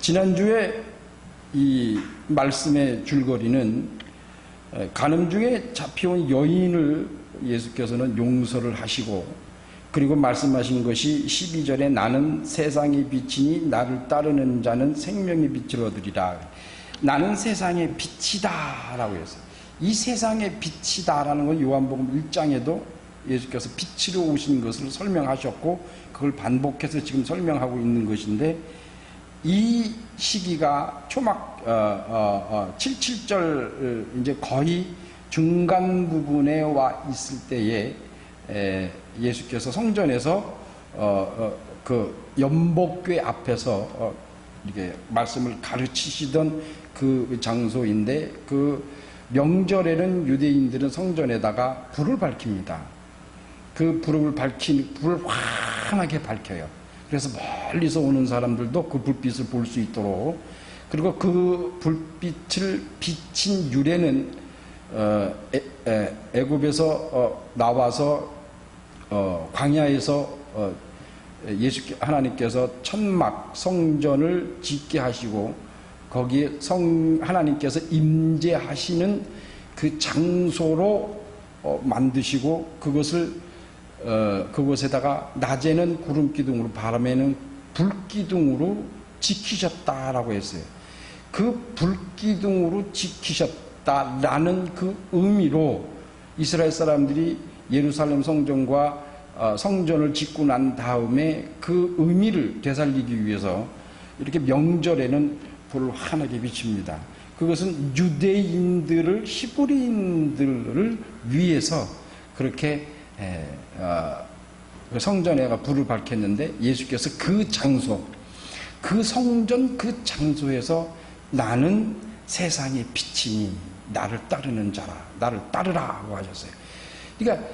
지난주에 이 말씀의 줄거리는 간음 중에 잡혀온 여인을 예수께서는 용서를 하시고, 그리고 말씀하신 것이 12절에 나는 세상의 빛이니 나를 따르는 자는 생명의 빛을 얻으리라. 나는 세상의 빛이다 라고 했어요. 이 세상의 빛이다 라는 건 요한복음 1장에도 예수께서 빛으로 오신 것을 설명하셨고, 그걸 반복해서 지금 설명하고 있는 것인데, 이 시기가 초막 77절 이제 거의 중간 부분에 와 있을 때에 예수께서 성전에서 그 연복궤 앞에서 이렇게 말씀을 가르치시던 그 장소인데, 그 명절에는 유대인들은 성전에다가 불을 밝힙니다. 그 불을 환하게 밝혀요. 그래서 멀리서 오는 사람들도 그 불빛을 볼 수 있도록. 그리고 그 불빛을 비친 유래는 애굽에서 나와서 광야에서 하나님께서 천막 성전을 짓게 하시고, 거기에 하나님께서 임재하시는 그 장소로 만드시고, 그곳에다가 낮에는 구름 기둥으로, 밤에는 불 기둥으로 지키셨다라고 했어요. 그 불 기둥으로 지키셨다라는 그 의미로 이스라엘 사람들이 예루살렘 성전과 성전을 짓고 난 다음에 그 의미를 되살리기 위해서 이렇게 명절에는 불을 환하게 비칩니다. 그것은 유대인들을, 히브리인들을 위해서 그렇게 성전에가 불을 밝혔는데, 예수께서 그 장소, 그 성전 그 장소에서 나는 세상의 빛이니 나를 따르는 자라, 나를 따르라고 하셨어요. 그러니까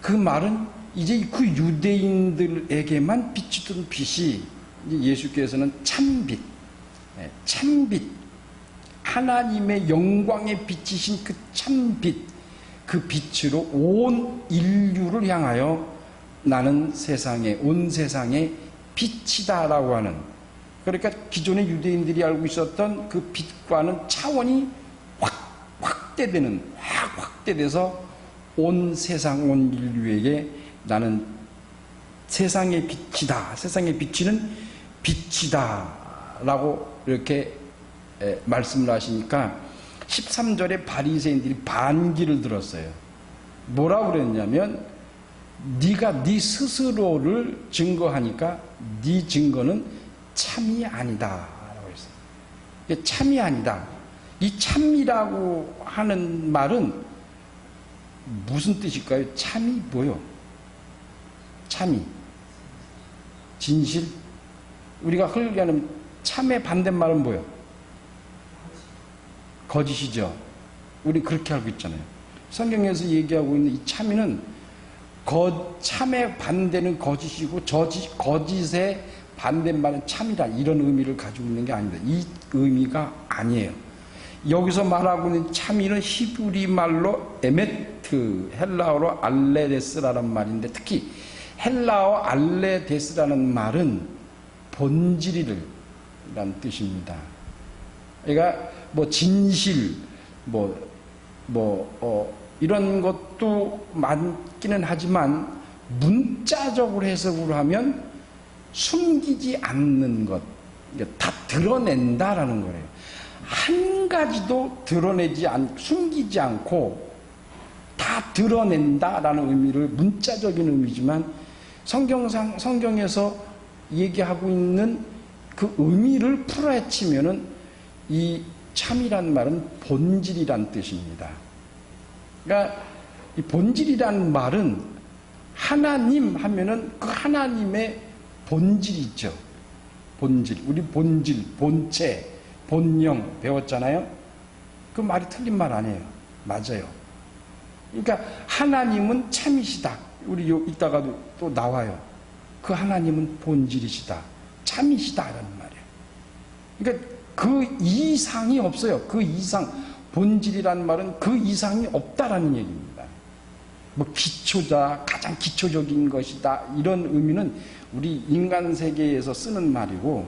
그 말은 이제 그 유대인들에게만 비치던 빛이 예수께서는 참빛, 참빛, 하나님의 영광에 비치신 그 참빛, 그 빛으로 온 인류를 향하여 나는 온 세상의 빛이다라고 하는, 그러니까 기존의 유대인들이 알고 있었던 그 빛과는 차원이 확대돼서 온 세상, 온 인류에게 나는 세상의 빛이다, 세상에 비치는 빛이다 라고 이렇게 말씀을 하시니까 13절에 바리새인들이 반기를 들었어요. 뭐라고 그랬냐면, 네가 네 스스로를 증거하니까 네 증거는 참이 아니다 라고 했어요. 이게 참이 아니다. 이 참이라고 하는 말은 무슨 뜻일까요? 참이 뭐요? 참이, 진실. 우리가 흔히 하는 참의 반대말은 뭐요? 거짓이죠. 우리 그렇게 알고 있잖아요. 성경에서 얘기하고 있는 이 참이는 참의 반대는 거짓이고, 거짓의 반대말은 참이다, 이런 의미를 가지고 있는 게 아닙니다. 이 의미가 아니에요. 여기서 말하고 있는 참이는 히브리 말로 에메트, 헬라어로 알레데스라는 말인데, 특히 헬라어 알레데스라는 말은 본질이라는 뜻입니다. 그러니까 진실, 이런 것도 많기는 하지만, 문자적으로 해석을 하면 숨기지 않는 것, 다 드러낸다라는 거예요. 한 가지도 숨기지 않고 다 드러낸다라는 의미를, 문자적인 의미지만 성경에서 얘기하고 있는 그 의미를 풀어헤치면은 이 참이란 말은 본질이란 뜻입니다. 그러니까 이 본질이란 말은 하나님 하면은 그 하나님의 본질이 있죠. 본질, 우리 본질, 본체, 본영 배웠잖아요. 그 말이 틀린 말 아니에요. 맞아요. 그러니까 하나님은 참이시다. 우리 이따가도 또 나와요. 그 하나님은 본질이시다, 참이시다라는 말이에요. 그러니까 그 이상이 없어요. 그 이상, 본질이라는 말은 그 이상이 없다라는 얘기입니다. 기초다, 가장 기초적인 것이다, 이런 의미는 우리 인간 세계에서 쓰는 말이고,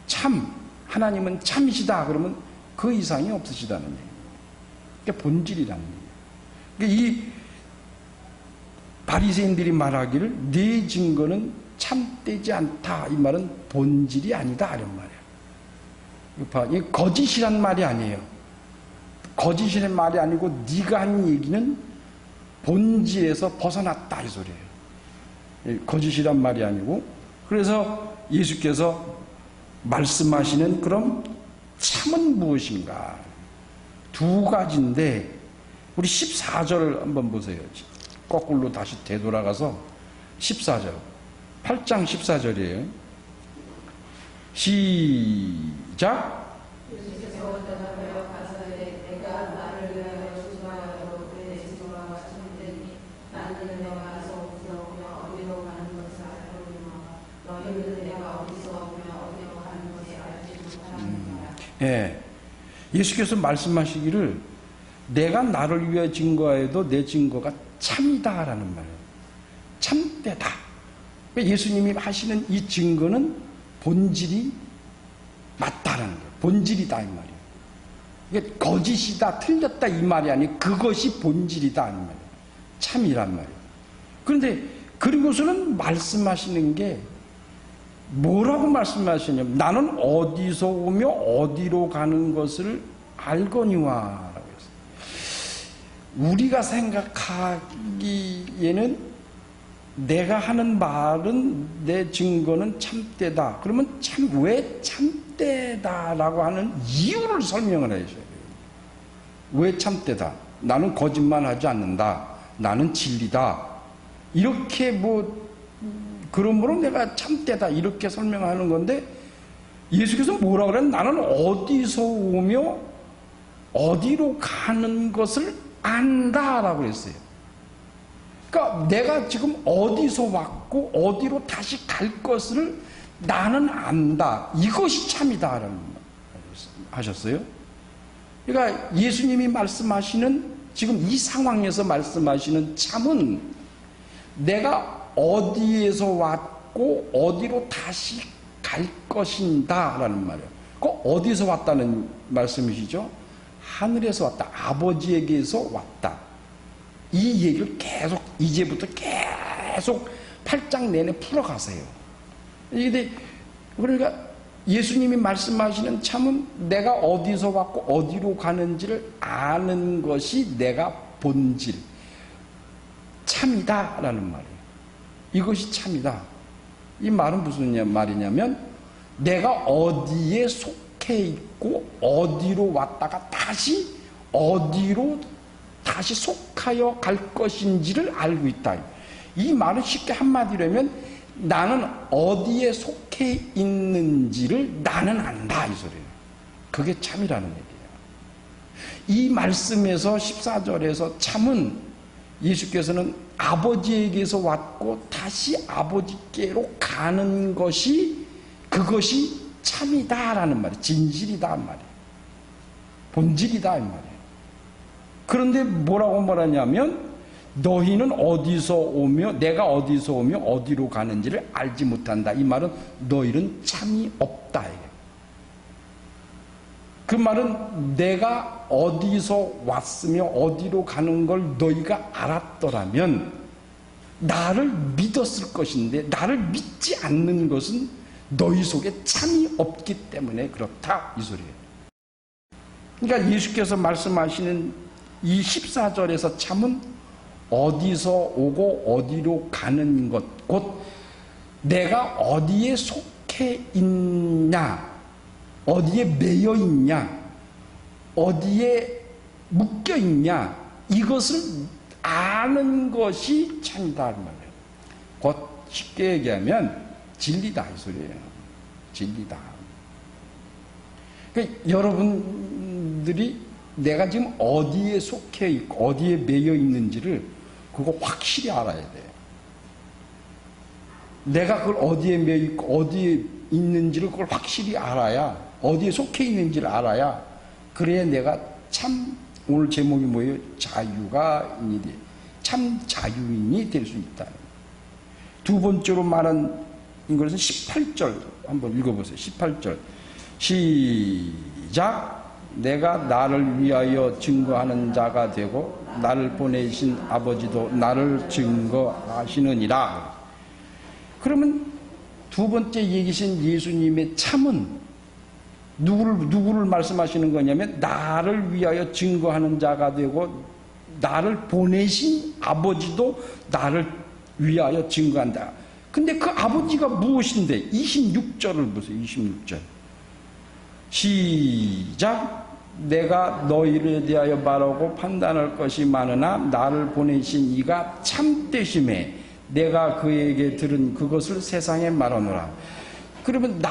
참, 하나님은 참이시다 그러면 그 이상이 없으시다는 얘기예요. 그게 본질이라는 얘기예요. 그러니까 이 바리새인들이 말하기를 네 증거는 참되지 않다, 이 말은 본질이 아니다 이런 말이에요. 이 거짓이란 말이 아니에요. 거짓이란 말이 아니고 네가 한 얘기는 본질에서 벗어났다 이 소리예요. 거짓이란 말이 아니고, 그래서 예수께서 말씀하시는 그럼 참은 무엇인가? 두 가지인데 우리 14절 한번 보세요. 거꾸로 다시 되돌아가서 14절, 8장 14절이에요. 시작. 예, 예수께서 말씀하시기를 내가 나를 위해 증거해도 내 증거가 참이다라는 말이에요. 참되다. 예수님이 하시는 이 증거는 본질이 맞다라는 거예요. 본질이다 이 말이에요. 이게 거짓이다, 틀렸다 이 말이 아니고 그것이 본질이다 이 말이에요. 참이란 말이에요. 그런데 그리고서는 말씀하시는 게 뭐라고 말씀하시냐면 나는 어디서 오며 어디로 가는 것을 알거니와 라고 했어요. 우리가 생각하기에는 내가 하는 말은 내 증거는 참되다. 그러면 참 왜 참되다라고 하는 이유를 설명을 해줘야 돼요. 왜 참되다? 나는 거짓말하지 않는다. 나는 진리다. 이렇게 그러므로 내가 참되다 이렇게 설명하는 건데 예수께서 뭐라고 그래요? 나는 어디서 오며 어디로 가는 것을 안다라고 했어요. 그러니까 내가 지금 어디서 왔고 어디로 다시 갈 것을 나는 안다. 이것이 참이다라는 말 하셨어요. 그러니까 예수님이 말씀하시는 지금 이 상황에서 말씀하시는 참은 내가 어디에서 왔고 어디로 다시 갈 것인다 라는 말이에요. 그 어디서 왔다는 말씀이시죠? 하늘에서 왔다. 아버지에게서 왔다. 이 얘기를 계속 이제부터 계속 8장 내내 풀어가세요. 그러니까 예수님이 말씀하시는 참은 내가 어디서 왔고 어디로 가는지를 아는 것이 내가 본질 참이다 라는 말이에요. 이것이 참이다. 이 말은 무슨 말이냐면 내가 어디에 속해 있고 어디로 왔다가 다시 어디로 다시 속하여 갈 것인지를 알고 있다. 이 말은 쉽게 한마디로 하면 나는 어디에 속해 있는지를 나는 안다 이 소리예요. 그게 참이라는 얘기예요. 이 말씀에서 14절에서 참은 예수께서는 아버지에게서 왔고 다시 아버지께로 가는 것이 그것이 참이다라는 말이에요. 진실이다 말이에요. 본질이다 이 말이에요. 그런데 뭐라고 말하냐면 너희는 어디서 오며 내가 어디서 오며 어디로 가는지를 알지 못한다. 이 말은 너희는 참이 없다. 그 말은 내가 어디서 왔으며 어디로 가는 걸 너희가 알았더라면 나를 믿었을 것인데 나를 믿지 않는 것은 너희 속에 참이 없기 때문에 그렇다 이 소리예요. 그러니까 예수께서 말씀하시는 이 14절에서 참은 어디서 오고 어디로 가는 것, 곧 내가 어디에 속해 있냐, 어디에 매여 있냐, 어디에 묶여 있냐, 이것을 아는 것이 참이다 말이에요. 곧 쉽게 얘기하면 진리다 이 소리예요. 진리다. 그러니까 여러분들이 내가 지금 어디에 속해 있고 어디에 매여 있는지를 그거 확실히 알아야 돼요. 내가 그걸 어디에 매여 있고 어디에 있는지를 그걸 확실히 알아야, 어디에 속해 있는지를 알아야, 그래야 내가 참, 오늘 제목이 뭐예요? 자유가인이 돼. 참 자유인이 될 수 있다. 두 번째로 말한 것은 18절 한번 읽어보세요. 18절 시작. 내가 나를 위하여 증거하는 자가 되고 나를 보내신 아버지도 나를 증거하시느니라. 그러면 두 번째 얘기신 예수님의 참은 누구를 말씀하시는 거냐면 나를 위하여 증거하는 자가 되고 나를 보내신 아버지도 나를 위하여 증거한다. 근데 그 아버지가 무엇인데? 26절을 보세요. 26절. 시작. 내가 너희를 대하여 말하고 판단할 것이 많으나 나를 보내신 이가 참되심에 내가 그에게 들은 그것을 세상에 말하노라. 그러면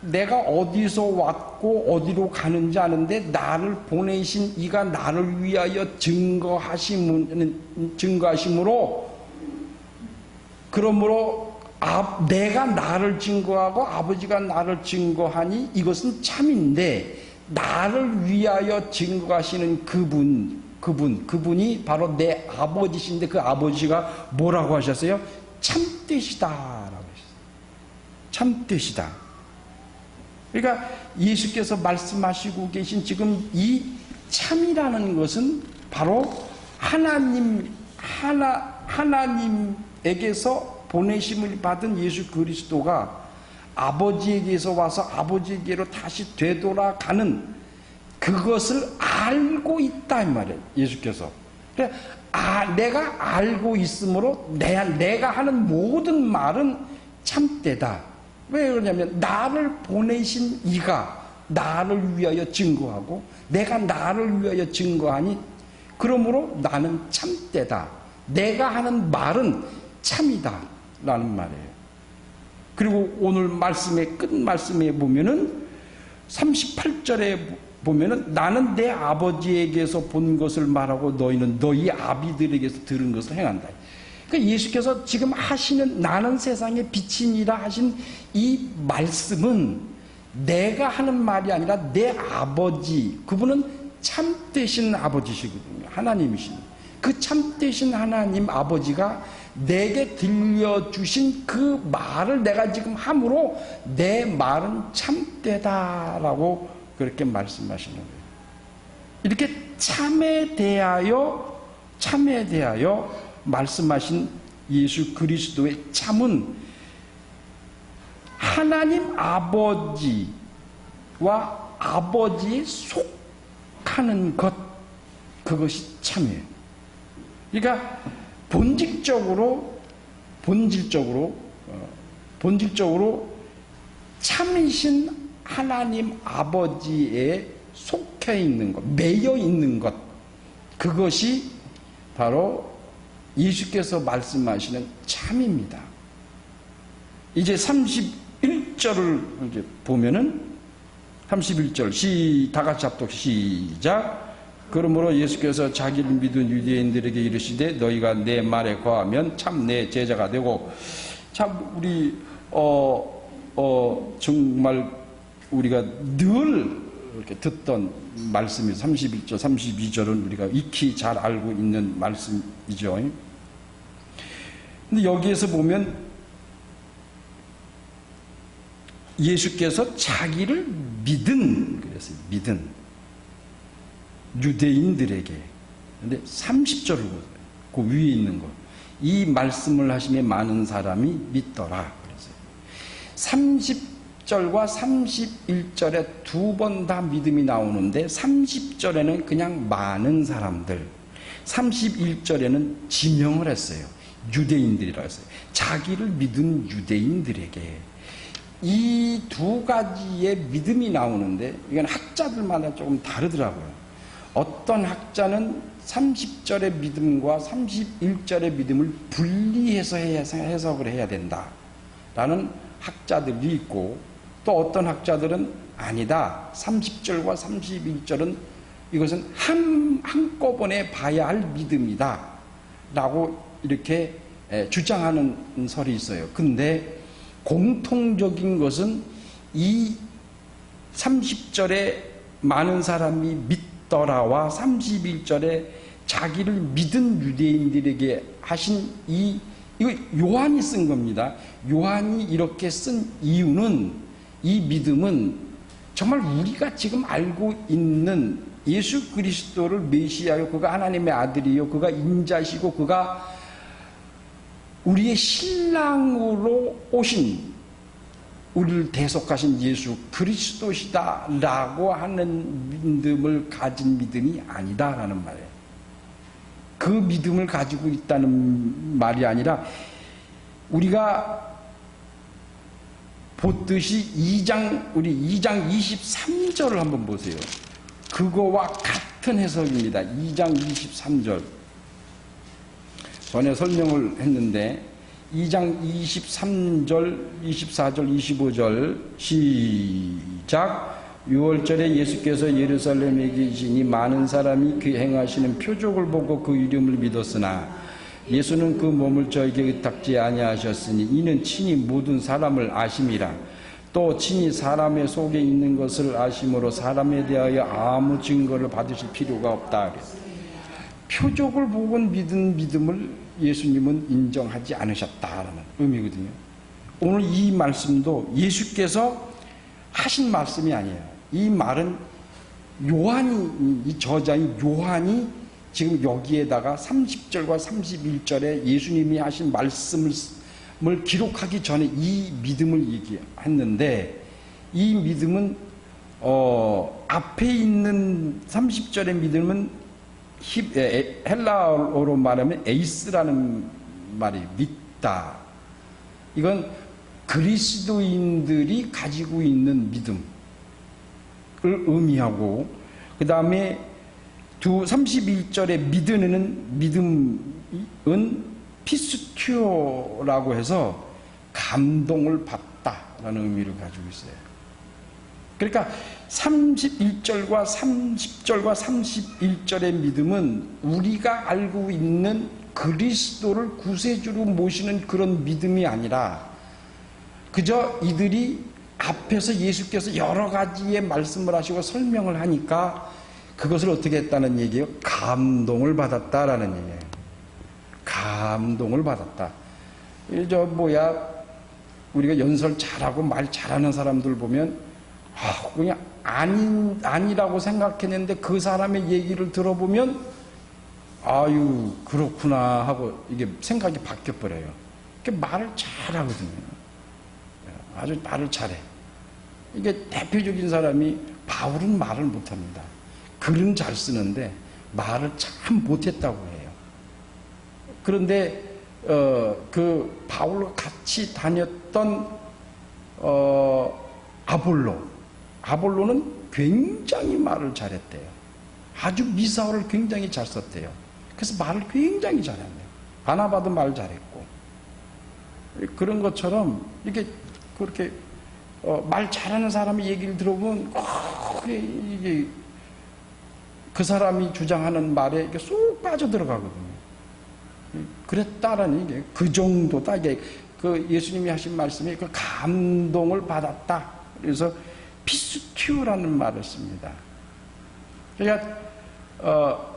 내가 어디서 왔고 어디로 가는지 아는데 나를 보내신 이가 나를 위하여 증거하심으로 그러므로 내가 나를 증거하고 아버지가 나를 증거하니 이것은 참인데 나를 위하여 증거하시는 그분이 바로 내 아버지신데 그 아버지가 뭐라고 하셨어요? 참되시다라고 하셨어요. 참되시다. 그러니까 예수께서 말씀하시고 계신 지금 이 참이라는 것은 바로 하나님에게서 보내심을 받은 예수 그리스도가 아버지에게서 와서 아버지에게로 다시 되돌아가는 그것을 알고 있다 이 말이에요. 예수께서. 내가 알고 있으므로 내가 하는 모든 말은 참되다. 왜 그러냐면 나를 보내신 이가 나를 위하여 증거하고 내가 나를 위하여 증거하니 그러므로 나는 참되다. 내가 하는 말은 참이다 라는 말이에요. 그리고 오늘 말씀의 끝 말씀에 보면은 38절에 보면은 나는 내 아버지에게서 본 것을 말하고 너희는 너희 아비들에게서 들은 것을 행한다. 그러니까 예수께서 지금 하시는 나는 세상의 빛이니라 하신 이 말씀은 내가 하는 말이 아니라 내 아버지, 그분은 참되신 아버지시거든요. 하나님이신. 그 참되신 하나님 아버지가 내게 들려주신 그 말을 내가 지금 함으로 내 말은 참되다라고 그렇게 말씀하시는 거예요. 이렇게 참에 대하여 말씀하신 예수 그리스도의 참은 하나님 아버지와 아버지에 속하는 것, 그것이 참이에요. 그러니까 본질적으로 참이신 하나님 아버지에 속해 있는 것, 매여 있는 것, 그것이 바로 예수께서 말씀하시는 참입니다. 이제 31절을 이제 보면은 31절 다 같이 합독 시작. 그러므로 예수께서 자기를 믿은 유대인들에게 이르시되 너희가 내 말에 거하면 참 내 제자가 되고. 참 우리 정말 우리가 늘 이렇게 듣던 말씀이 31절 32절은 우리가 익히 잘 알고 있는 말씀이죠. 근데 여기에서 보면 예수께서 자기를 믿은 유대인들에게, 근데 30절을 보세요. 그 위에 있는 거. 이 말씀을 하시며 많은 사람이 믿더라. 그랬어요. 30절과 31절에 두 번 다 믿음이 나오는데 30절에는 그냥 많은 사람들, 31절에는 지명을 했어요. 유대인들이라고 했어요. 자기를 믿은 유대인들에게. 이 두 가지의 믿음이 나오는데 이건 학자들마다 조금 다르더라고요. 어떤 학자는 30절의 믿음과 31절의 믿음을 분리해서 해석을 해야 된다라는 학자들이 있고, 또 어떤 학자들은 아니다, 30절과 31절은 이것은 한꺼번에 봐야 할 믿음이다 라고 이렇게 주장하는 설이 있어요. 근데 공통적인 것은 이 30절에 많은 사람이 믿더라와 31절에 자기를 믿은 유대인들에게 하신 이거 요한이 쓴 겁니다. 요한이 이렇게 쓴 이유는, 이 믿음은 정말 우리가 지금 알고 있는 예수 그리스도를 메시아요, 그가 하나님의 아들이요, 그가 인자시고 그가 우리의 신랑으로 오신, 우리를 대속하신 예수 그리스도시다라고 하는 믿음을 가진 믿음이 아니다라는 말이에요. 그 믿음을 가지고 있다는 말이 아니라, 우리가 보듯이 우리 2장 23절을 한번 보세요. 그거와 같은 해석입니다. 2장 23절. 전에 설명을 했는데 2장 23절, 24절, 25절 시작. 6월절에 예수께서 예루살렘에 계시니 많은 사람이 그 행하시는 표적을 보고 그 이름을 믿었으나 예수는 그 몸을 저에게 의탁지 아니하셨으니 이는 친히 모든 사람을 아심이라. 또 친히 사람의 속에 있는 것을 아심으로 사람에 대하여 아무 증거를 받으실 필요가 없다. 표적을 보고 믿은 믿음을 예수님은 인정하지 않으셨다라는 의미거든요. 오늘 이 말씀도 예수께서 하신 말씀이 아니에요. 이 말은 요한이, 이 저자인 요한이 지금 여기에다가 30절과 31절에 예수님이 하신 말씀을 기록하기 전에 이 믿음을 얘기했는데, 이 믿음은 앞에 있는 30절의 믿음은 헬라어로 말하면 에이스라는 말이 믿다. 이건 그리스도인들이 가지고 있는 믿음을 의미하고, 그 다음에 31절의 믿음은 피스튜어라고 해서 감동을 받다라는 의미를 가지고 있어요. 그러니까 31절과 30절과 31절의 믿음은 우리가 알고 있는 그리스도를 구세주로 모시는 그런 믿음이 아니라, 그저 이들이 앞에서 예수께서 여러 가지의 말씀을 하시고 설명을 하니까 그것을 어떻게 했다는 얘기예요? 감동을 받았다라는 얘기예요. 감동을 받았다. 우리가 연설 잘하고 말 잘하는 사람들 보면, 그냥 아니라고 생각했는데 그 사람의 얘기를 들어보면, 아유, 그렇구나 하고 이게 생각이 바뀌어버려요. 말을 잘하거든요. 아주 말을 잘해. 이게 대표적인 사람이 바울은 말을 못합니다. 글은 잘 쓰는데 말을 참 못했다고 해요. 그런데 그 바울과 같이 다녔던 아볼로는 굉장히 말을 잘했대요. 아주 미사어를 굉장히 잘 썼대요. 그래서 말을 굉장히 잘했네요. 바나바도 말 잘했고, 그런 것처럼 이게 그렇게 말 잘하는 사람의 얘기를 들어보면 이게 그 사람이 주장하는 말에 이게 쏙 빠져들어가거든요. 그랬다라는 게 그 정도다. 이게 그 예수님이 하신 말씀이 그 감동을 받았다. 그래서 피스튜라는 말을 씁니다. 그러니까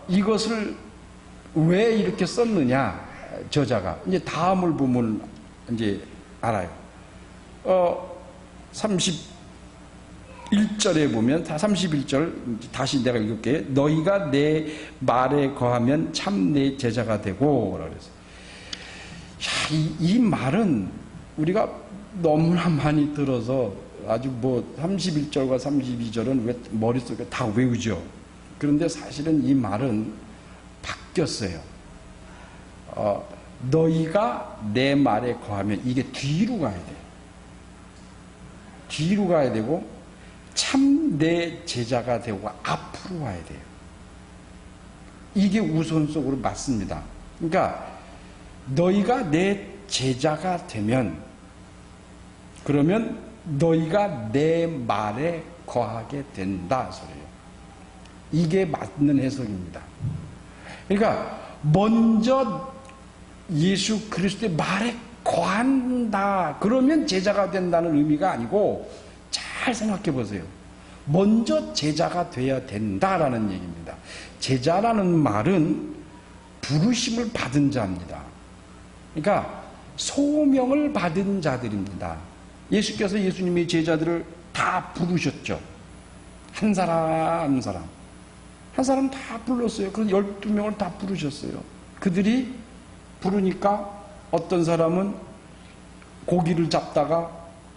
이것을 왜 이렇게 썼느냐, 저자가 이제 다음을 보면 이제 알아요. 31절에 보면, 31절 다시 내가 읽을게. 너희가 내 말에 거하면 참 내 제자가 되고. 그래서 이 말은 우리가 너무나 많이 들어서 아주 31절과 32절은 왜 머릿속에 다 외우죠. 그런데 사실은 이 말은 바뀌었어요. 너희가 내 말에 거하면, 이게 뒤로 가야 돼요. 뒤로 가야 되고, 참 내 제자가 되고 앞으로 와야 돼요. 이게 우선적으로 맞습니다. 그러니까 너희가 내 제자가 되면, 그러면 너희가 내 말에 거하게 된다 소리예요. 이게 맞는 해석입니다. 그러니까 먼저 예수 그리스도의 말에 거한다, 그러면 제자가 된다는 의미가 아니고, 잘 생각해 보세요. 먼저 제자가 돼야 된다라는 얘기입니다. 제자라는 말은 부르심을 받은 자입니다. 그러니까 소명을 받은 자들입니다. 예수께서 예수님의 제자들을 다 부르셨죠. 한 사람 한 사람 한 사람 다 불렀어요. 그래서 12명을 다 부르셨어요. 그들이 부르니까 어떤 사람은 고기를 잡다가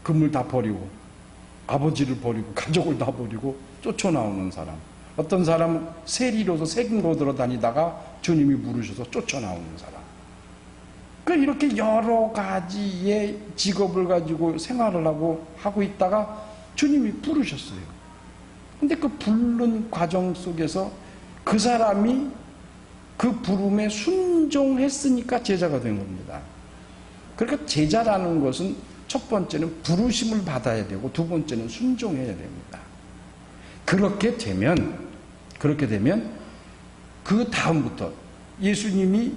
금을 다 버리고 아버지를 버리고 가족을 다 버리고 쫓아나오는 사람, 어떤 사람은 세리로서 세금으로 들어다니다가 주님이 부르셔서 쫓아나오는 사람. 이렇게 여러 가지의 직업을 가지고 생활을 하고 있다가 주님이 부르셨어요. 근데 그 부른 과정 속에서 그 사람이 그 부름에 순종했으니까 제자가 된 겁니다. 그러니까 제자라는 것은 첫 번째는 부르심을 받아야 되고 두 번째는 순종해야 됩니다. 그렇게 되면 그 다음부터 예수님이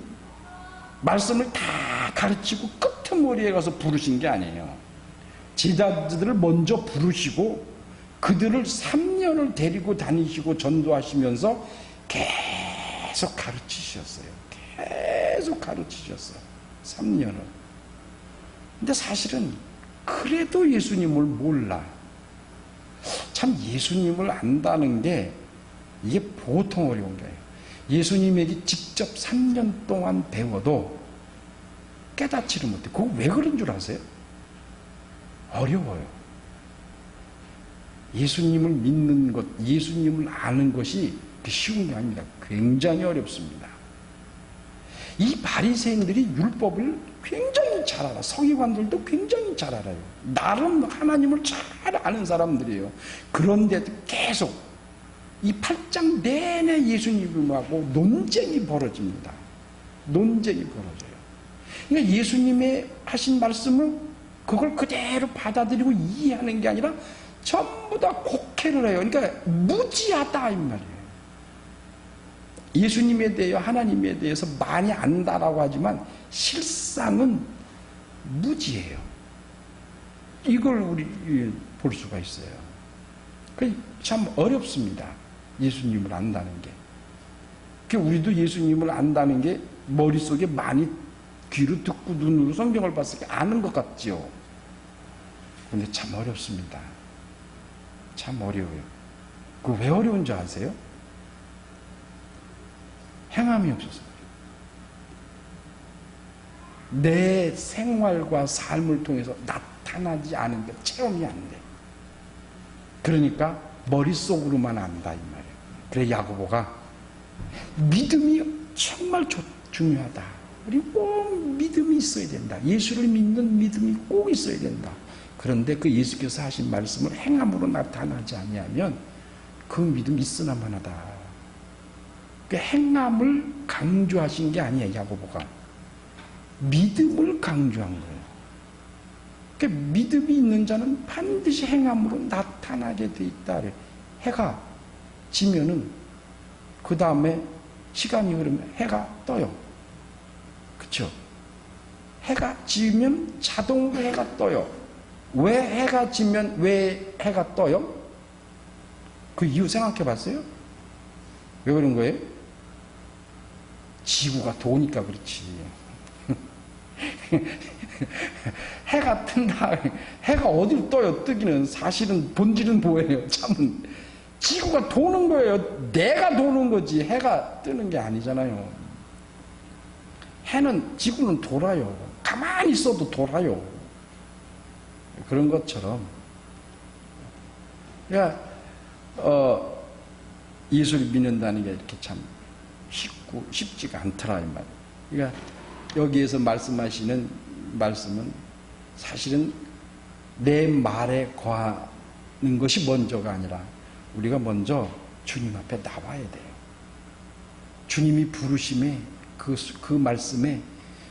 말씀을 다 가르치고 끝머리에 가서 부르신 게 아니에요. 제자들을 먼저 부르시고 그들을 3년을 데리고 다니시고 전도하시면서 계속 가르치셨어요. 계속 가르치셨어요. 3년을. 근데 사실은 그래도 예수님을 몰라. 참 예수님을 안다는 게 이게 보통 어려운 거예요. 예수님에게 직접 3년 동안 배워도 깨닫지를 못해. 그거 왜 그런 줄 아세요? 어려워요. 예수님을 믿는 것, 예수님을 아는 것이 쉬운 게 아닙니다. 굉장히 어렵습니다. 이 바리새인들이 율법을 굉장히 잘 알아. 서기관들도 굉장히 잘 알아요. 나름 하나님을 잘 아는 사람들이에요. 그런데도 계속 이 8장 내내 예수님하고 논쟁이 벌어집니다. 논쟁이 벌어져요. 그러니까 예수님의 하신 말씀을 그걸 그대로 받아들이고 이해하는 게 아니라 전부 다 곡해를 해요. 그러니까 무지하다 이 말이에요. 예수님에 대해 하나님에 대해서 많이 안다라고 하지만 실상은 무지해요. 이걸 우리 볼 수가 있어요. 참 어렵습니다. 예수님을 안다는 게. 우리도 예수님을 안다는 게 머릿속에 많이 귀로 듣고 눈으로 성경을 봤을 때 아는 것 같지요. 그런데 참 어렵습니다. 참 어려워요. 그 왜 어려운 줄 아세요? 행함이 없어서. 내 생활과 삶을 통해서 나타나지 않은 게 체험이 안 돼. 그러니까 머릿속으로만 안다 이 말이에요. 그래 야고보가 믿음이 정말 중요하다. 우리 꼭 믿음이 있어야 된다. 예수를 믿는 믿음이 꼭 있어야 된다. 그런데 그 예수께서 하신 말씀을 행함으로 나타나지 아니하면 그 믿음 있으나마나다. 그 행함을 강조하신 게 아니에요. 야고보가 믿음을 강조한 거예요. 그 믿음이 있는 자는 반드시 행함으로 나타나게 돼 있다. 해가 지면은 그 다음에 시간이 흐르면 해가 떠요. 그렇죠? 해가 지면 자동으로 해가 떠요. 왜 해가 지면 왜 해가 떠요? 그 이유 생각해 봤어요? 왜 그런 거예요? 지구가 도니까 그렇지. 해가 뜬다. 해가 어디로 떠요? 뜨기는 사실은 본질은 뭐예요? 참은 지구가 도는 거예요. 내가 도는 거지 해가 뜨는 게 아니잖아요. 해는 지구는 돌아요. 가만히 있어도 돌아요. 그런 것처럼 그러니까 예수를 믿는다는 게 이렇게 참 쉽지가 않더라 이 말이에요. 그러니까 여기에서 말씀하시는 말씀은 사실은 내 말에 거하는 것이 먼저가 아니라 우리가 먼저 주님 앞에 나와야 돼요. 주님이 부르심에 그 말씀에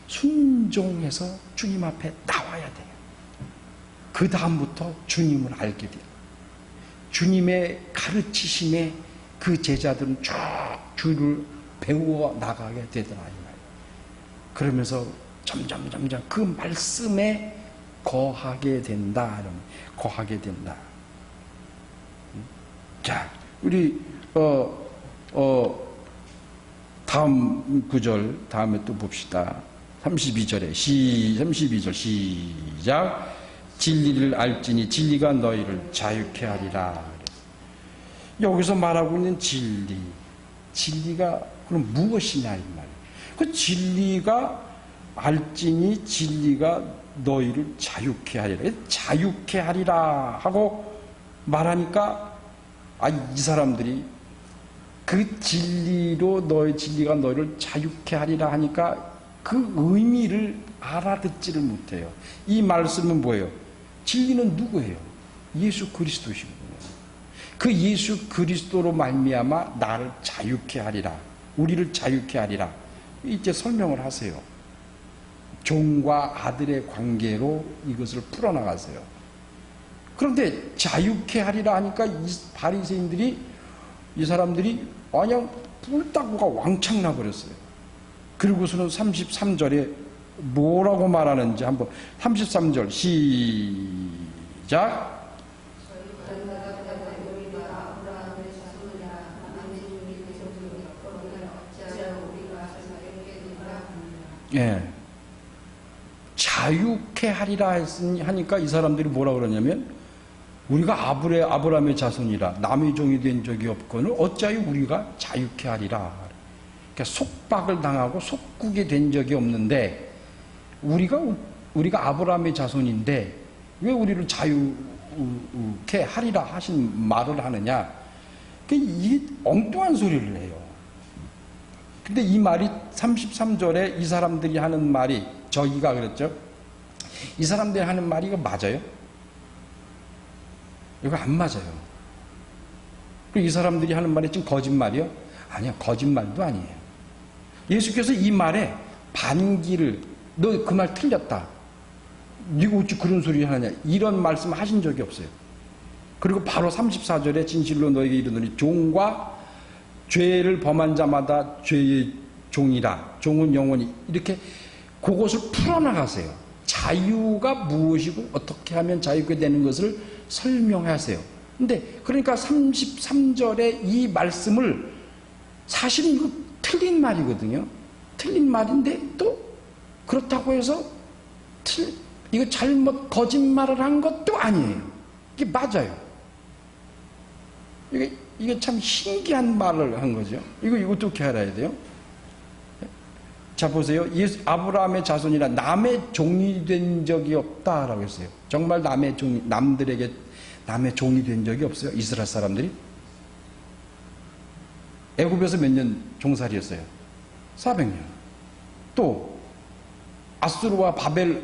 순종해서 주님 앞에 나와야 돼요. 그 다음부터 주님을 알게 돼요. 주님의 가르치심에 그 제자들은 쭉 주를 배워 나가게 되더라 이 말이에요. 그러면서 점점 그 말씀에 거하게 된다. 거하게 된다. 자, 우리 다음 구절 다음에 또 봅시다. 32절 시작. 진리를 알지니 진리가 너희를 자유케 하리라. 여기서 말하고 있는 진리가 그럼 무엇이냐 이 말이에요. 그 진리가 알지니 진리가 너희를 자유케 하리라. 자유케 하리라 하고 말하니까 이 사람들이 그 진리로 진리가 너희를 자유케 하리라 하니까 그 의미를 알아듣지를 못해요. 이 말씀은 뭐예요? 진리는 누구예요? 예수 그리스도시거든요. 그 예수 그리스도로 말미암아 나를 자유케 하리라. 우리를 자유케 하리라. 이제 설명을 하세요. 종과 아들의 관계로 이것을 풀어나가세요. 그런데 자유케 하리라 하니까 이 바리새인들이 이 사람들이 그냥 뿔따구가 왕창 나버렸어요. 그리고서는 33절에 뭐라고 말하는지 한번 33절 시작. 예. 자유케 하리라 하니까 이 사람들이 뭐라 그러냐면 우리가 아브라함의 자손이라 남의 종이 된 적이 없거늘 어찌하여 우리가 자유케 하리라. 그러니까 속박을 당하고 속국이 된 적이 없는데 우리가 아브라함의 자손인데 왜 우리를 자유케 하리라 하신 말을 하느냐. 이게 엉뚱한 소리를 해요. 근데 이 말이 33절에 이 사람들이 하는 말이 저희가 그랬죠. 이 사람들이 하는 말이 이거 맞아요? 이거 안 맞아요. 그리고 이 사람들이 하는 말이 지금 거짓말이요? 아니요, 거짓말도 아니에요. 예수께서 이 말에 반기를 너 그 말 틀렸다. 네가 어찌 그런 소리 하느냐. 이런 말씀 하신 적이 없어요. 그리고 바로 34절에 진실로 너에게 이르노니 종과 죄를 범한 자마다 죄의 종이라. 종은 영원히. 이렇게 그것을 풀어나가세요. 자유가 무엇이고 어떻게 하면 자유가 되는 것을 설명하세요. 근데 그러니까 33절에 이 말씀을 사실은 이거 틀린 말이거든요. 틀린 말인데 또 그렇다고 해서 이거 잘못 거짓말을 한 것도 아니에요. 이게 맞아요. 이게 참 신기한 말을 한 거죠. 이거 어떻게 알아야 돼요? 자, 보세요. 아브라함의 자손이라 남의 종이 된 적이 없다라고 했어요. 정말 남들에게 남의 종이 된 적이 없어요. 이스라엘 사람들이. 애굽에서 몇 년 종살이였어요? 400년. 또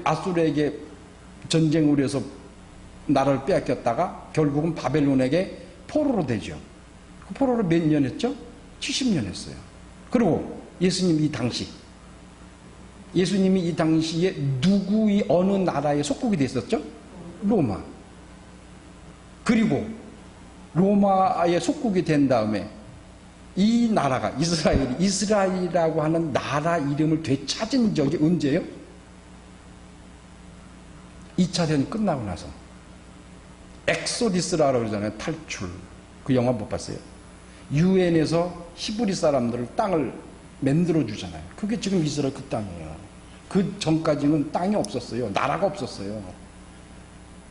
아수르에게 전쟁을 해서 나라를 빼앗겼다가 결국은 바벨론에게 포로로 되죠. 그 포로로 몇 년 했죠? 70년 했어요. 그리고 예수님이 이 당시에 누구의 어느 나라에 속국이 됐었죠? 로마. 그리고 로마에 속국이 된 다음에 이 나라가 이스라엘이라고 하는 나라 이름을 되찾은 적이 언제예요? 2차 대전이 끝나고 나서. 엑소디스라고 그러잖아요. 탈출. 그 영화 못 봤어요? 유엔에서 히브리 사람들을 땅을 만들어 주잖아요. 그게 지금 이스라엘 그 땅이에요. 그 전까지는 땅이 없었어요. 나라가 없었어요.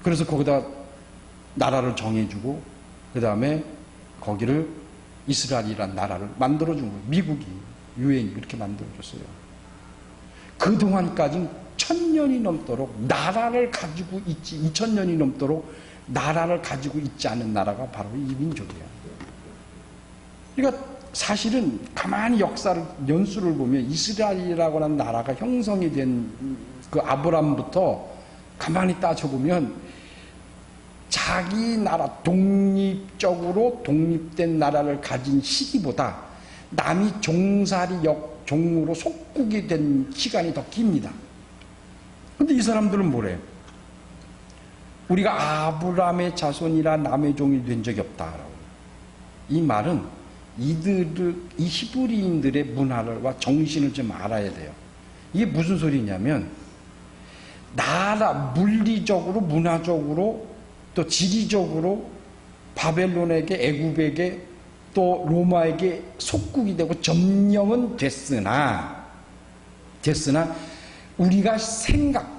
그래서 거기다 나라를 정해주고 그 다음에 거기를 이스라엘이라는 나라를 만들어준 거예요. 미국이, 유엔이 그렇게 만들어줬어요. 그동안까지는 1000년이 넘도록 나라를 가지고 있지, 2000년이 넘도록 나라를 가지고 있지 않은 나라가 바로 이 민족이에요. 그러니까 사실은 가만히 역사를, 연수를 보면 이스라엘이라고 하는 나라가 형성이 된 그 아브람부터 가만히 따져보면 자기 나라, 독립적으로 독립된 나라를 가진 시기보다 남이 종으로 속국이 된 시간이 더 깁니다. 근데 이 사람들은 뭐래요? 우리가 아브라함의 자손이라 남의 종이 된 적이 없다라고. 이 말은 이 히브리인들의 문화와 정신을 좀 알아야 돼요. 이게 무슨 소리냐면 물리적으로, 문화적으로, 또 지리적으로 바벨론에게, 애굽에게, 또 로마에게 속국이 되고 점령은 됐으나 우리가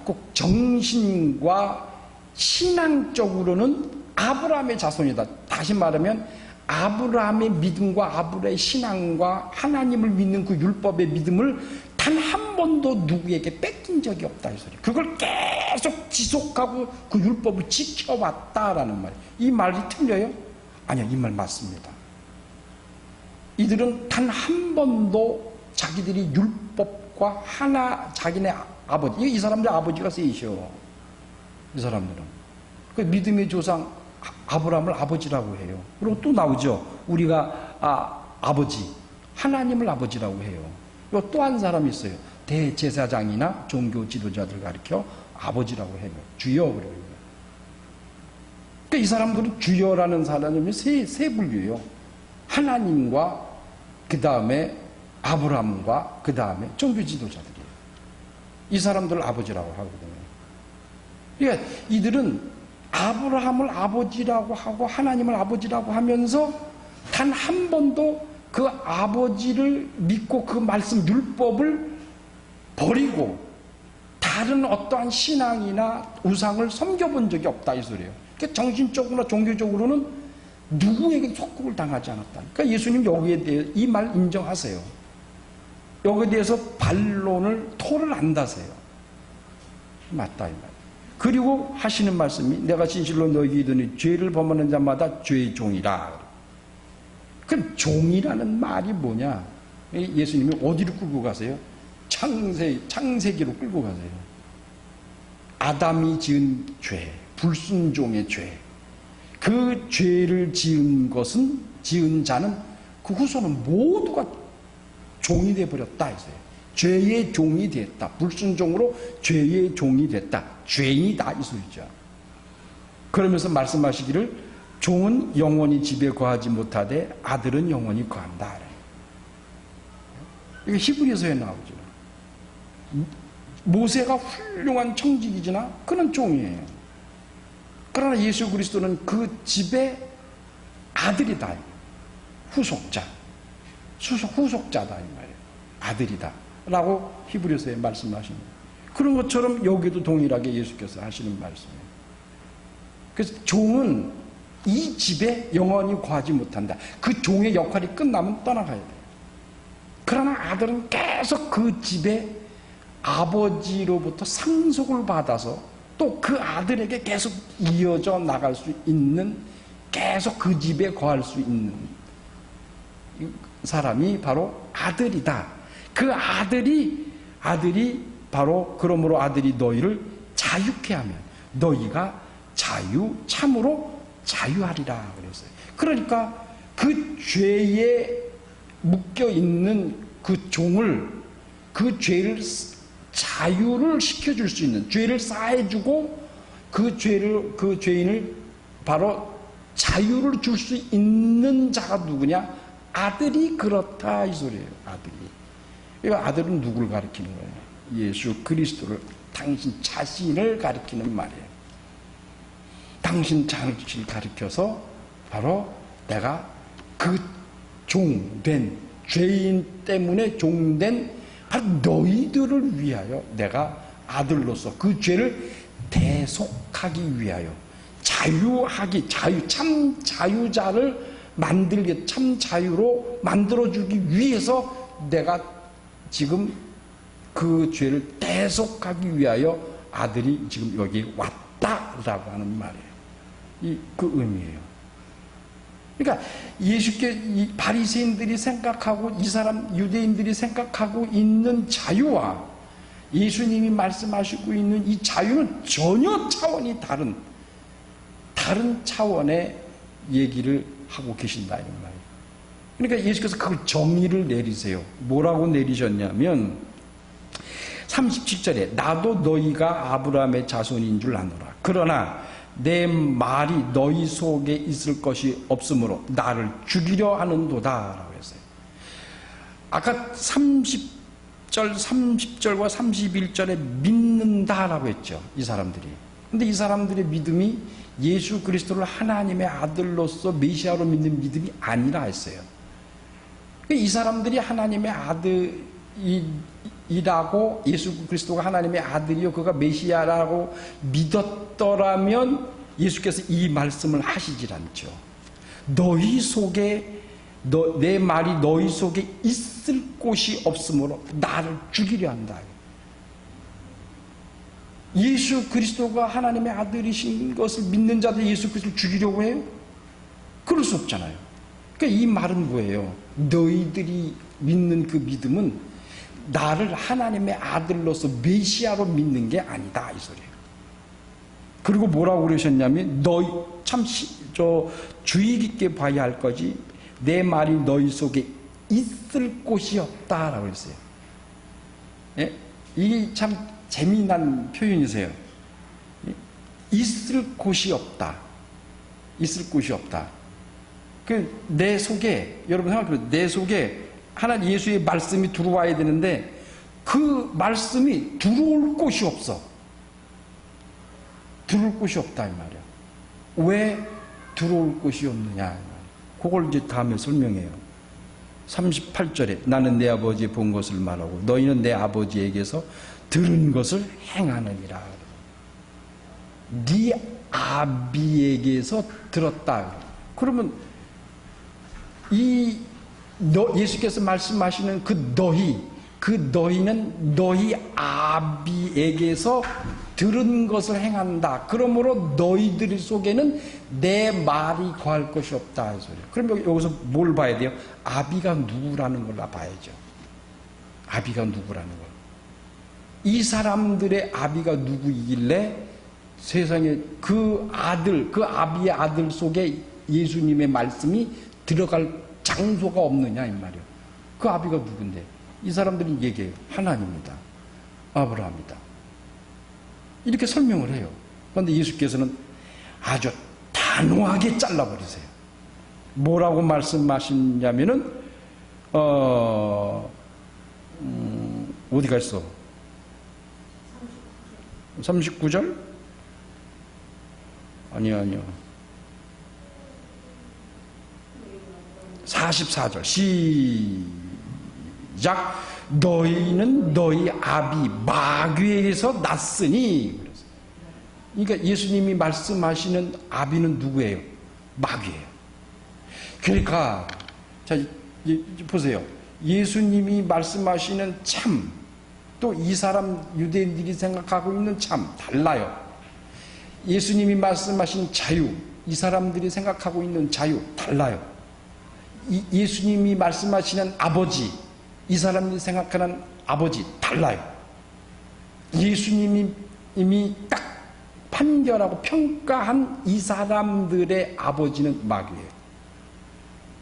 꼭 정신과 신앙적으로는 아브라함의 자손이다. 다시 말하면 아브라함의 믿음과 아브라함의 신앙과 하나님을 믿는 그 율법의 믿음을 단 한 번도 누구에게 뺏긴 적이 없다 이 소리. 그걸 계속 지속하고 그 율법을 지켜왔다라는 말이에요. 이 말이 틀려요? 아니요, 이 말 맞습니다. 이들은 단 한 번도 자기들이 율법과 자기네 아버지, 이 사람들 아버지가 셋이셔. 이 사람들은 그 믿음의 조상 아브라함을 아버지라고 해요. 그리고 또 나오죠. 우리가 아버지 하나님을 아버지라고 해요. 또 한 사람이 있어요. 대제사장이나 종교 지도자들 가리켜 아버지라고 해요. 주여 그래요. 그러니까 이 사람들은 주여라는 사람이 세 분류예요. 하나님과 그 다음에 아브라함과 그 다음에 종교 지도자들이에요. 이 사람들을 아버지라고 하거든요. 그러니까 이들은 아브라함을 아버지라고 하고 하나님을 아버지라고 하면서 단 한 번도 그 아버지를 믿고 그 말씀 율법을 버리고 다른 어떠한 신앙이나 우상을 섬겨본 적이 없다 이 소리예요. 그러니까 정신적으로나 종교적으로는 누구에게 속국을 당하지 않았다. 그러니까 예수님 여기에 대해 이 말 인정하세요. 여기에 대해서 토를 안 다세요. 맞다 이 말. 그리고 하시는 말씀이 내가 진실로 너희에게 이르노니 죄를 범하는 자마다 죄의 종이라. 그 종이라는 말이 뭐냐? 예수님이 어디로 끌고 가세요? 창세기로 끌고 가세요. 아담이 지은 죄, 불순종의 죄. 그 죄를 지은 자는 그 후손은 모두가 종이 되어버렸다 했어요. 죄의 종이 됐다. 불순종으로 죄의 종이 됐다. 죄인이다 이 소리죠. 그러면서 말씀하시기를 종은 영원히 집에 거하지 못하되 아들은 영원히 거한다. 이게 히브리서에 나오죠. 모세가 훌륭한 청직이지나 그는 종이에요. 그러나 예수 그리스도는 그 집의 아들이다. 후속자다 이 말이에요. 아들이다 라고 히브리서에 말씀하십니다. 그런 것처럼 여기도 동일하게 예수께서 하시는 말씀이에요. 그래서 종은 이 집에 영원히 거하지 못한다. 그 종의 역할이 끝나면 떠나가야 돼요. 그러나 아들은 계속 그 집에 아버지로부터 상속을 받아서 또 그 아들에게 계속 이어져 나갈 수 있는, 계속 그 집에 거할 수 있는 사람이 바로 아들이다. 그 아들이 바로 그러므로 아들이 너희를 자유케 하면 너희가 참으로 자유하리라 그랬어요. 그러니까 그 죄에 묶여 있는 그 종을, 그 죄를 자유를 시켜줄 수 있는, 죄를 사해주고 그 죄인을 바로 자유를 줄 수 있는 자가 누구냐? 아들이 그렇다 이 소리예요. 아들이. 이 아들은 누구를 가리키는 거예요? 예수 그리스도를, 당신 자신을 가리키는 말이에요. 당신 자신을 가리켜서 바로 내가 그 종된, 죄인 때문에 종된 바로 너희들을 위하여 내가 아들로서 그 죄를 대속하기 위하여 참 자유자를 만들게, 참 자유로 만들어주기 위해서 내가 지금 그 죄를 대속하기 위하여 아들이 지금 여기 왔다라고 하는 말이에요. 그 의미예요. 그러니까 예수께 이 바리새인들이 생각하고 이 사람 유대인들이 생각하고 있는 자유와 예수님이 말씀하시고 있는 이 자유는 전혀 차원이 다른 차원의 얘기를 하고 계신다 이런 말이에요. 그러니까 예수께서 그 정의를 내리세요. 뭐라고 내리셨냐면 37절에 나도 너희가 아브라함의 자손인 줄 아노라. 그러나 내 말이 너희 속에 있을 것이 없으므로 나를 죽이려 하는도다 라고 했어요. 아까 30절과 31절에 믿는다라고 했죠. 이 사람들이. 근데 이 사람들의 믿음이 예수 그리스도를 하나님의 아들로서 메시아로 믿는 믿음이 아니라 했어요. 이 사람들이 하나님의 아들이라고, 예수 그리스도가 하나님의 아들이요 그가 메시아라고 믿었더라면 예수께서 이 말씀을 하시질 않죠. 너희 속에 내 말이 너희 속에 있을 곳이 없으므로 나를 죽이려 한다. 예수 그리스도가 하나님의 아들이신 것을 믿는 자들 예수 그리스도를 죽이려고 해요? 그럴 수 없잖아요. 그러니까 이 말은 뭐예요? 너희들이 믿는 그 믿음은 나를 하나님의 아들로서 메시아로 믿는 게 아니다 이 소리예요. 그리고 뭐라고 그러셨냐면 너희 참 주의 깊게 봐야 할 것이 내 말이 너희 속에 있을 곳이 없다라고 했어요. 예? 이게 참 재미난 표현이세요. 있을 곳이 없다. 있을 곳이 없다. 내 속에 여러분 생각해보세요. 내 속에 하나님 예수의 말씀이 들어와야 되는데 그 말씀이 들어올 곳이 없어. 들어올 곳이 없다 이 말이야. 왜 들어올 곳이 없느냐. 그걸 이제 다음에 설명해요. 38절에 나는 내 아버지의 본 것을 말하고 너희는 내 아버지에게서 들은 것을 행하느니라. 네 아비에게서 들었다. 그러면 예수께서 말씀하시는 그 너희는 너희 아비에게서 들은 것을 행한다. 그러므로 너희들 속에는 내 말이 거할 것이 없다. 그럼 여기서 뭘 봐야 돼요? 아비가 누구라는 걸 봐야죠. 아비가 누구라는 걸. 이 사람들의 아비가 누구이길래 세상에 그 아비의 아들 속에 예수님의 말씀이 들어갈 장소가 없느냐 이 말이에요. 그 아비가 누군데? 이 사람들이 얘기해요. 하나님이다. 아브라함이다. 이렇게 설명을 해요. 그런데 예수께서는 아주 단호하게 잘라버리세요. 뭐라고 말씀하시냐면은 어디가 있어? 39절? 아니요. 44절 시작. 너희는 너희 아비 마귀에게서 났으니. 그러니까 예수님이 말씀하시는 아비는 누구예요? 마귀예요. 그러니까 자 보세요. 예수님이 말씀하시는 참, 또 이 사람 유대인들이 생각하고 있는 참 달라요. 예수님이 말씀하신 자유, 이 사람들이 생각하고 있는 자유 달라요. 예수님이 말씀하시는 아버지, 이 사람들이 생각하는 아버지 달라요. 예수님이 이미 딱 판결하고 평가한 이 사람들의 아버지는 마귀예요.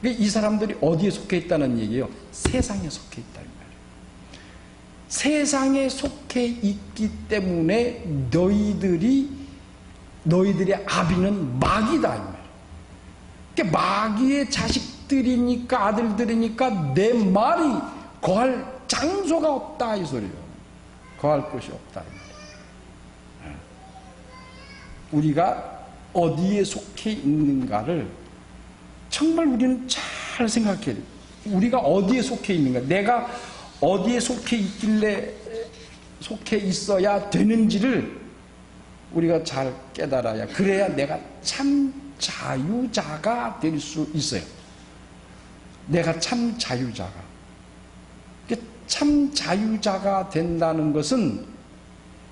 이 사람들이 어디에 속해 있다는 얘기예요? 세상에 속해 있다. 세상에 속해 있기 때문에 너희들의 아비는 마귀다. 그러니까 마귀의 자식들이니까 아들들이니까 내 말이 거할 장소가 없다 이 소리예요. 거할 곳이 없다. 우리가 어디에 속해 있는가를 정말 우리는 잘 생각해야 돼요. 우리가 어디에 속해 있는가, 내가 어디에 속해 있길래 속해 있어야 되는지를 우리가 잘 깨달아야, 그래야 내가 참 자유자가 될 수 있어요. 내가 참 자유자가. 참 자유자가 된다는 것은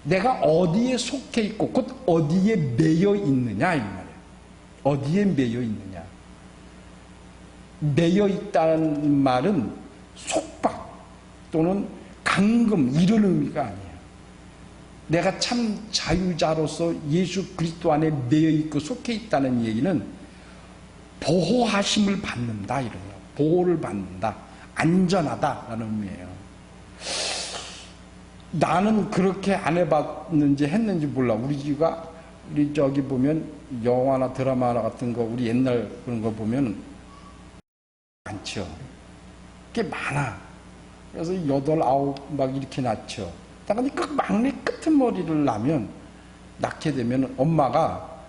내가 어디에 속해 있고 곧 어디에 매여 있느냐 이 말이에요. 어디에 매여 있느냐. 매여 있다는 말은 속박 또는 감금 이런 의미가 아니에요. 내가 참 자유자로서 예수 그리스도 안에 매여 있고 속해 있다는 얘기는 보호하심을 받는다 이런 거예요. 보호를 받는다. 안전하다라는 의미예요. 나는 그렇게 안 해봤는지 했는지 몰라. 우리 저기 보면 영화나 드라마 같은 거, 우리 옛날 그런 거 보면 많죠. 꽤 많아. 그래서 8, 9 막 이렇게 낳죠. 근데 그 막내 끄트머리를 낳게 되면 엄마가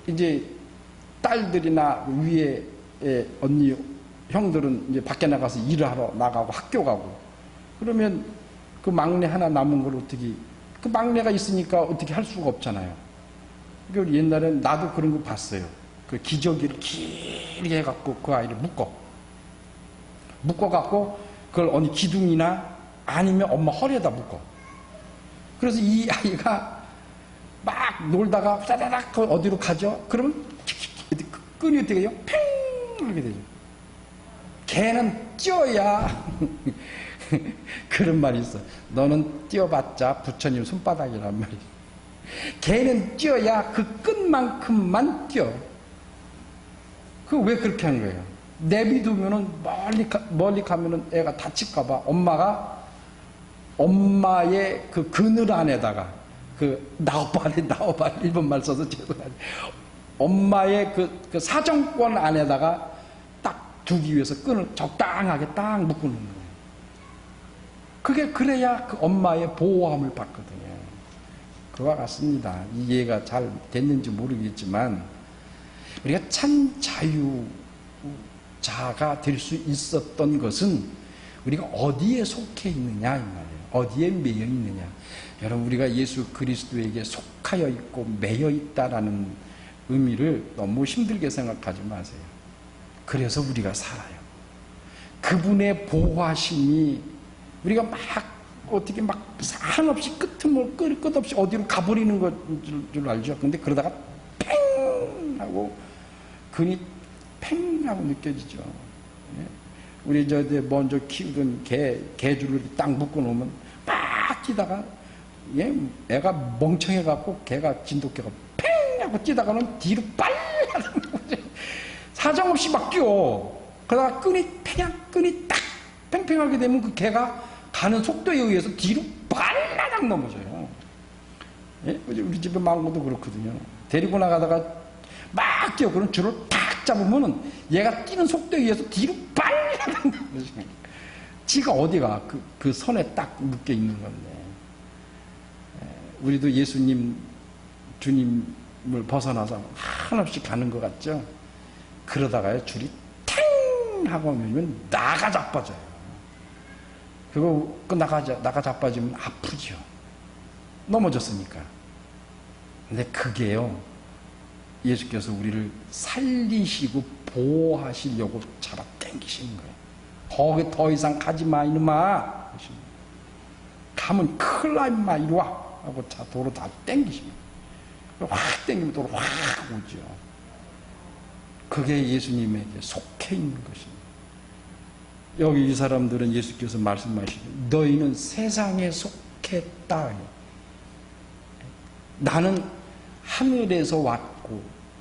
이제 딸들이나 위에 언니, 형들은 이제 밖에 나가서 일을 하러 나가고 학교 가고, 그러면 그 막내 하나 남은 걸 어떻게, 그 막내가 있으니까 어떻게 할 수가 없잖아요. 그러니까 옛날엔 나도 그런 거 봤어요. 그 기저귀를 길게 해갖고 그 아이를 묶어갖고 그걸 어디 기둥이나 아니면 엄마 허리에다 묶어. 그래서 이 아이가 막 놀다가 후다다닥 어디로 가죠? 그러면 끈이 어떻게 해요? 팽! 하게 되죠. 개는 뛰어야 그런 말이 있어. 너는 뛰어봤자 부처님 손바닥이란 말이야. 개는 뛰어야 그 끈만큼만 뛰어. 그 왜 그렇게 하는 거예요? 내비두면은 멀리 가면은 애가 다칠까봐 엄마의 그 그늘 안에다가 그 나오발 일본말 써서 죄송하지. 엄마의 그 사정권 안에다가 딱 두기 위해서 끈을 적당하게 딱 묶어 놓는 거예요. 그게 그래야 그 엄마의 보호함을 받거든요. 그와 같습니다. 이해가 잘 됐는지 모르겠지만 우리가 참 자유자가 될 수 있었던 것은 우리가 어디에 속해 있느냐 이 말이에요. 어디에 매여 있느냐. 여러분 우리가 예수 그리스도에게 속하여 있고 매여 있다라는 의미를 너무 힘들게 생각하지 마세요. 그래서 우리가 살아요. 그분의 보호하심이 우리가 막 어떻게 막 한없이 끝없이 어디로 가버리는 것인 줄 알죠. 근데 그러다가 팽 하고 근이 팽 하고 느껴지죠. 우리 먼저 키우던 개줄을 딱 묶어 놓으면 막 뛰다가 애가 멍청해갖고 개가 진돗개가 팽 하고 뛰다가는 뒤로 빨리 하는 거죠. 사정없이 막 뛰어. 그러다가 끈이 딱 팽팽하게 되면 그 개가 가는 속도에 의해서 뒤로 빨라당 넘어져요. 우리 집에 망고도 그렇거든요. 데리고 나가다가 막 뛰어. 그럼 줄을 탁 잡으면은 얘가 뛰는 속도에 의해서 뒤로 빨라당 넘어져요. 지가 어디가 그 선에 딱 묶여 있는 건데. 우리도 예수님, 주님을 벗어나서 한없이 가는 것 같죠? 그러다가요, 줄이 탱! 하고 오면 나가 자빠져요. 그거 나가 자빠지면 아프죠. 넘어졌으니까. 근데 그게요, 예수께서 우리를 살리시고 보호하시려고 잡아 당기시는 거예요. 거기 더 이상 가지 마, 이놈아. 가면 큰일 나, 임마, 이리 와. 하고 도로 다 당기십니다. 확 당기면 도로 확 오죠. 그게 예수님에게 속해 있는 것입니다. 여기 이 사람들은 예수께서 말씀하시죠. 너희는 세상에 속했다. 나는 하늘에서 왔고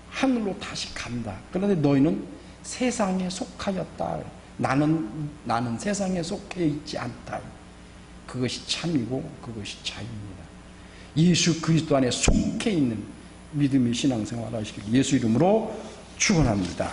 하늘로 다시 간다. 그런데 너희는 세상에 속하였다. 나는 세상에 속해 있지 않다. 그것이 참이고 그것이 자유입니다. 예수 그리스도 안에 속해 있는 믿음의 신앙생활 하시길 예수 이름으로 축원합니다.